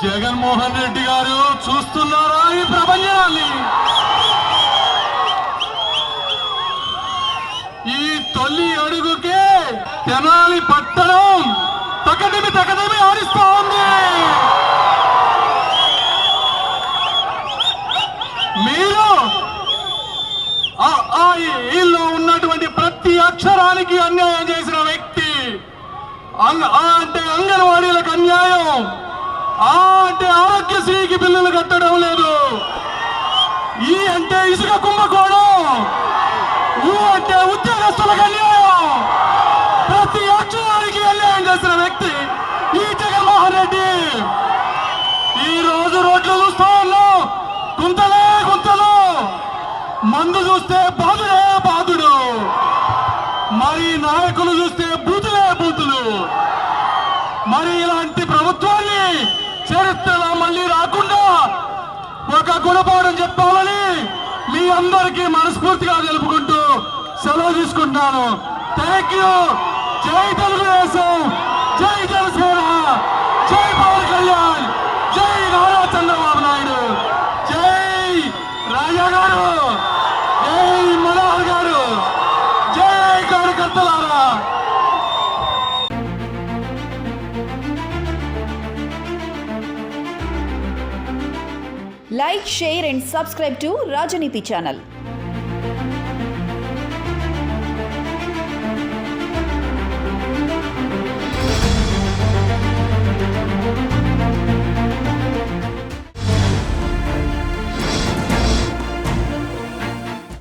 జగన్మోహన్ రెడ్డి గారు చూస్తున్నారా ఈ ప్రపంచాన్ని? ఈ తొలి అడుగుకే తెనాలి పట్టణం తకదిమి ఆడిస్తా ఉంది. మీరు ఈలో ఉన్నటువంటి ప్రతి అక్షరానికి అన్యాయం చేసిన వ్యక్తి. అంటే అంగన్వాడీలకు అన్యాయం, అంటే ఆరోగ్యశ్రీకి బిల్లులు కట్టడం లేదు, ఈ అంటే ఇసుక కుంభకోణం, అంటే ఉద్యోగస్తులకు అన్యాయం, ప్రతి అక్షరానికి అన్యాయం చేసిన వ్యక్తి ఈ జగన్మోహన్ రెడ్డి. ఈ రోజు రోడ్లు చూస్తా ఉన్నాం, గుంతలే గుంతలు, మందు చూస్తే బాధుడే బాధుడు, మరి నాయకులు చూస్తే బూతులే బూతులు. మరి ఇలాంటి ప్రభుత్వాన్ని చరిత్రలో మళ్ళీ రాకుండా ఒక గుణపాఠం చెప్పాలని మీ అందరికీ మనస్ఫూర్తిగా తెలుపుకుంటూ సెలవు తీసుకుంటాను. Thank you. జై తెలుగుదేశం, జై జనసేన, జై పవన్ కళ్యాణ్, జై నారా చంద్రబాబు నాయుడు, జై రాజా గారు, జై మనోహర్ గారు, జై కార్యకర్తలారా. Like, share and subscribe to Rajaniti channel.